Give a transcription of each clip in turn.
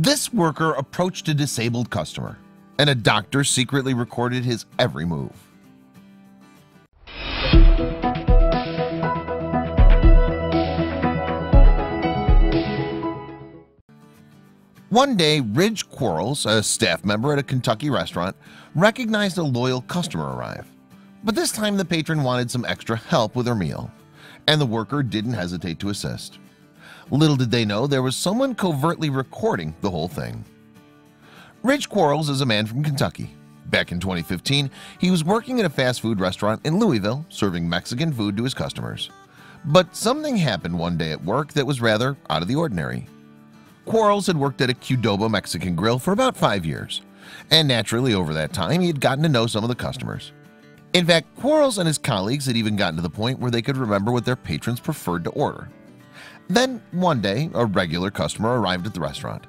This worker approached a disabled customer, and a doctor secretly recorded his every move. One day, Ridge Quarles, a staff member at a Kentucky restaurant, recognized a loyal customer arrive. But this time the patron wanted some extra help with her meal, and the worker didn't hesitate to assist. Little did they know there was someone covertly recording the whole thing. Ridge Quarles is a man from Kentucky. Back in 2015, he was working at a fast food restaurant in Louisville, serving Mexican food to his customers. But something happened one day at work that was rather out of the ordinary. Quarles had worked at a Qdoba Mexican grill for about 5 years, and naturally over that time he had gotten to know some of the customers. In fact, Quarles and his colleagues had even gotten to the point where they could remember what their patrons preferred to order. Then one day, a regular customer arrived at the restaurant.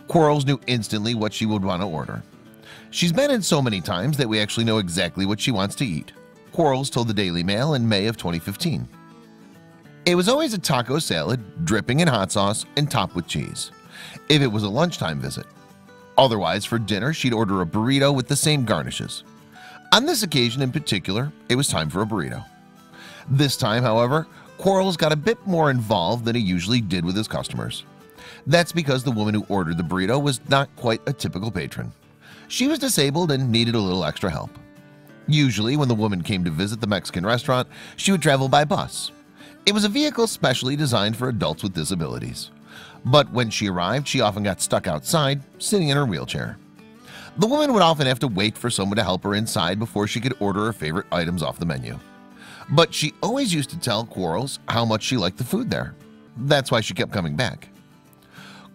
Quarles knew instantly what she would want to order. "She's been in so many times that we actually know exactly what she wants to eat," Quarles told the Daily Mail in May of 2015. It was always a taco salad, dripping in hot sauce and topped with cheese, if it was a lunchtime visit. Otherwise, for dinner, she'd order a burrito with the same garnishes. On this occasion in particular, it was time for a burrito. This time, however, Quarles got a bit more involved than he usually did with his customers. That's because the woman who ordered the burrito was not quite a typical patron. She was disabled and needed a little extra help. Usually, when the woman came to visit the Mexican restaurant, she would travel by bus. It was a vehicle specially designed for adults with disabilities. But when she arrived, she often got stuck outside, sitting in her wheelchair. The woman would often have to wait for someone to help her inside before she could order her favorite items off the menu. But she always used to tell Quarles how much she liked the food there. That's why she kept coming back.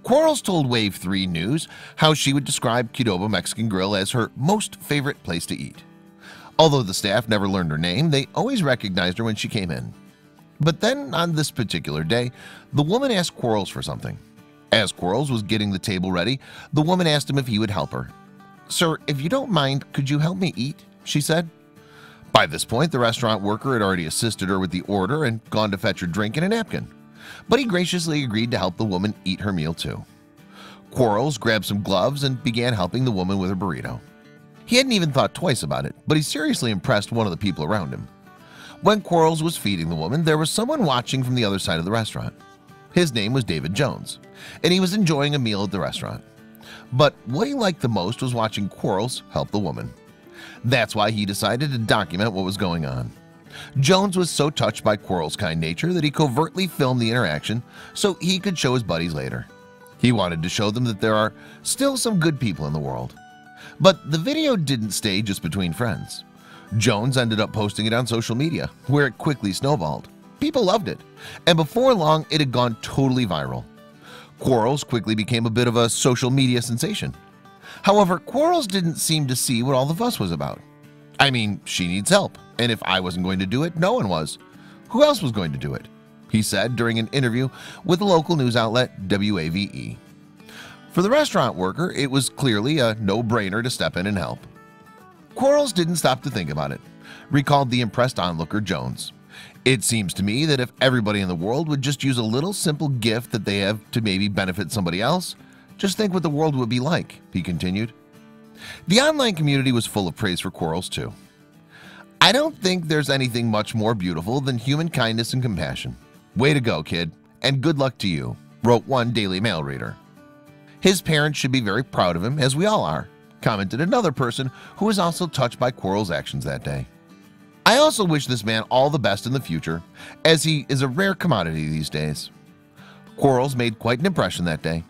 Quarles told Wave 3 News how she would describe Qdoba Mexican Grill as her most favorite place to eat. Although the staff never learned her name, they always recognized her when she came in. But then on this particular day, the woman asked Quarles for something. As Quarles was getting the table ready, the woman asked him if he would help her. "Sir, if you don't mind, could you help me eat?" she said. By this point, the restaurant worker had already assisted her with the order and gone to fetch her drink and a napkin. But he graciously agreed to help the woman eat her meal too. Quarles grabbed some gloves and began helping the woman with her burrito. He hadn't even thought twice about it, but he seriously impressed one of the people around him. When Quarles was feeding the woman, there was someone watching from the other side of the restaurant. His name was David Jones, and he was enjoying a meal at the restaurant. But what he liked the most was watching Quarles help the woman. That's why he decided to document what was going on. Jones was so touched by Quarles' kind nature that he covertly filmed the interaction so he could show his buddies later. He wanted to show them that there are still some good people in the world. But the video didn't stay just between friends. Jones ended up posting it on social media, where it quickly snowballed. People loved it, and before long it had gone totally viral. Quarles quickly became a bit of a social media sensation. However, Quarles didn't seem to see what all the fuss was about. "I mean, she needs help, and if I wasn't going to do it, no one was. Who else was going to do it?" he said during an interview with the local news outlet WAVE. For the restaurant worker, it was clearly a no-brainer to step in and help. Quarles didn't stop to think about it, recalled the impressed onlooker Jones. "It seems to me that if everybody in the world would just use a little simple gift that they have to maybe benefit somebody else, just think what the world would be like," he continued. The online community was full of praise for Quarles too. "I don't think there's anything much more beautiful than human kindness and compassion. Way to go, kid, and good luck to you," wrote one Daily Mail reader. "His parents should be very proud of him, as we all are," commented another person who was also touched by Quarles' actions that day. "I also wish this man all the best in the future, as he is a rare commodity these days." Quarles made quite an impression that day.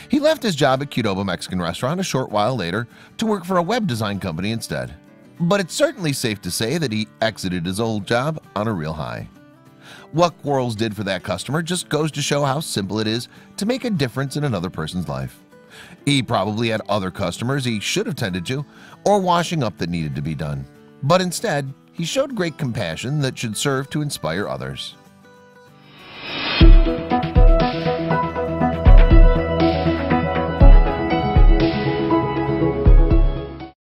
He left his job at Qdoba Mexican Restaurant a short while later to work for a web design company instead. But it's certainly safe to say that he exited his old job on a real high. What Quarles did for that customer just goes to show how simple it is to make a difference in another person's life. He probably had other customers he should have tended to, or washing up that needed to be done. But instead, he showed great compassion that should serve to inspire others.